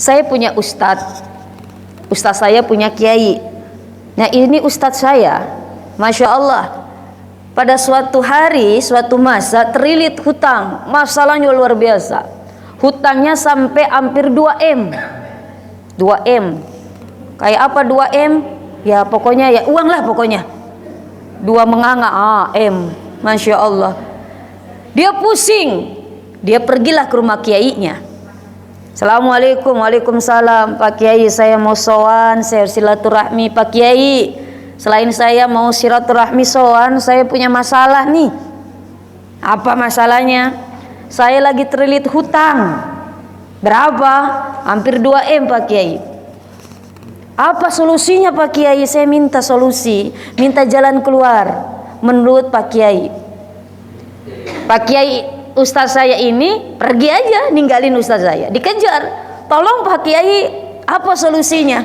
Saya punya ustadz saya punya kiai. Nah ini ustadz saya, Masya Allah, pada suatu hari, suatu masa terlilit hutang. Masalahnya luar biasa. Hutangnya sampai hampir 2M. 2M. Kayak apa 2M? Ya pokoknya ya uang lah pokoknya. 2 menganga M. Masya Allah. Dia pusing. Dia pergilah ke rumah kiainya. Assalamualaikum. Waalaikumsalam Pak Kiai, saya mau sowan, saya silaturahmi Pak Kiai. Selain saya mau silaturahmi sowan, saya punya masalah nih. Apa masalahnya? Saya lagi terlilit hutang. Berapa? Hampir 2M Pak Kiai. Apa solusinya Pak Kiai? Saya minta solusi, minta jalan keluar menurut Pak Kiai. Pak Kiai, ustaz saya ini pergi aja, ninggalin ustaz saya, dikejar. Tolong Pak Kiai, apa solusinya?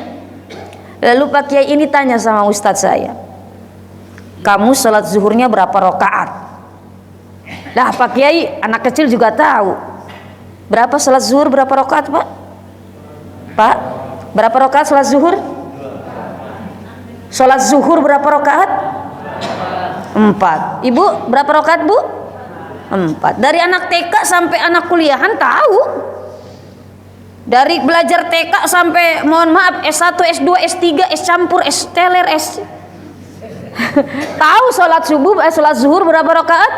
Lalu Pak Kiai ini tanya sama ustaz saya, kamu sholat zuhurnya berapa rakaat? Lah Pak Kiai, anak kecil juga tahu. Berapa sholat zuhur, berapa rakaat Pak? Pak, berapa rakaat sholat zuhur? Sholat zuhur berapa rakaat? 4. Ibu, berapa rakaat Bu? 4. Dari anak TK sampai anak kuliahan tahu. Dari belajar TK sampai mohon maaf S1, S2, S3, S campur, S teler, S tahu sholat zuhur berapa rakaat?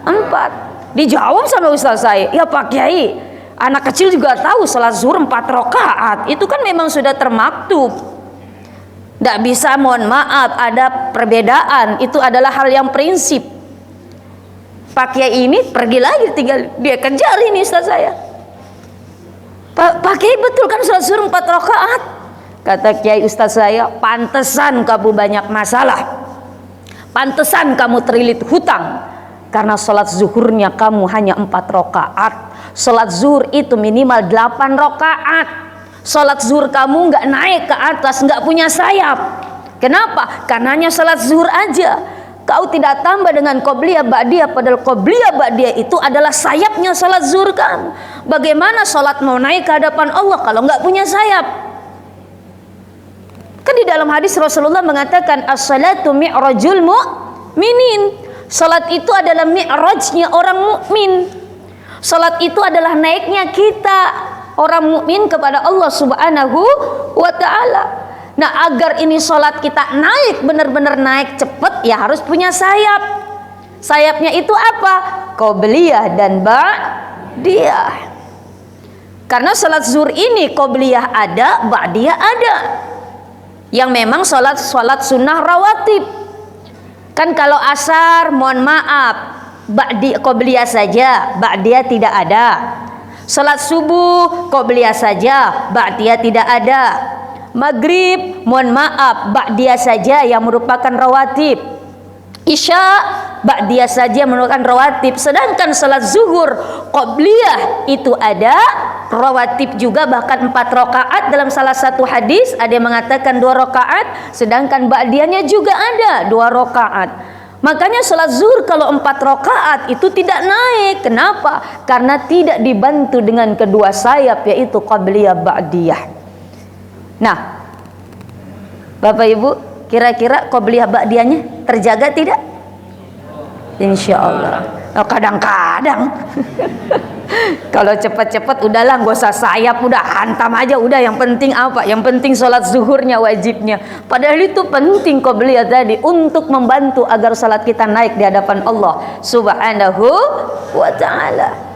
4. Dijawab sama ustaz saya, ya Pak Kiai, anak kecil juga tahu sholat zuhur 4 rakaat. Itu kan memang sudah termaktub. Tidak bisa, mohon maaf, ada perbedaan. Itu adalah hal yang prinsip. Pak Kiai ini pergi lagi, tinggal dia kejar ini ustaz saya. Pak Kiai, betul kan sholat zuhur 4 rakaat? Kata Kiai ustaz saya, pantesan kamu banyak masalah, pantesan kamu terlilit hutang, karena sholat zuhurnya kamu hanya 4 rakaat. Sholat zuhur itu minimal 8 rakaat. Sholat zuhur kamu nggak naik ke atas, nggak punya sayap. Kenapa? Karena hanya sholat zuhur aja. Kau tidak tambah dengan qobliyah ba'diyah, padahal qobliyah ba'diyah itu adalah sayapnya sholat zuhur kamu. Bagaimana sholat mau naik ke hadapan Allah kalau nggak punya sayap? Kan di dalam hadis Rasulullah mengatakan as-salatu mi'rajul mu'minin. Salat itu adalah mi'rajnya orang mukmin. Salat itu adalah naiknya kita orang mukmin kepada Allah Subhanahu wa taala. Nah, agar ini sholat kita naik, benar-benar naik cepat, ya harus punya sayap. Sayapnya itu apa? Qobliyah dan ba'diyah. Karena sholat zuhur ini qobliyah ada, ba'diyah ada. Yang memang sholat sunnah rawatib. Kan kalau asar, mohon maaf, qobliyah saja, ba'diyah tidak ada. Sholat subuh, qobliyah saja, ba'diyah tidak ada. Maghrib, mohon maaf, ba'diyah saja yang merupakan rawatib. Isya, ba'diyah saja merupakan rawatib. Sedangkan salat zuhur qobliyah itu ada, rawatib juga, bahkan 4 rakaat. Dalam salah satu hadis ada yang mengatakan 2 rakaat, sedangkan ba'diyahnya juga ada 2 rakaat. Makanya salat zuhur kalau 4 rakaat itu tidak naik. Kenapa? Karena tidak dibantu dengan kedua sayap, yaitu qobliyah ba'diyah. Nah, Bapak Ibu, kira-kira qobliyah ba'diyahnya terjaga tidak? Insya Allah. Oh, kadang-kadang kalau cepat-cepat udahlah, gak usah sayap, udah hantam aja, udah. Yang penting apa? Yang penting sholat zuhurnya, wajibnya. Padahal itu penting qobliyah tadi untuk membantu agar sholat kita naik di hadapan Allah Subhanahu wa ta'ala.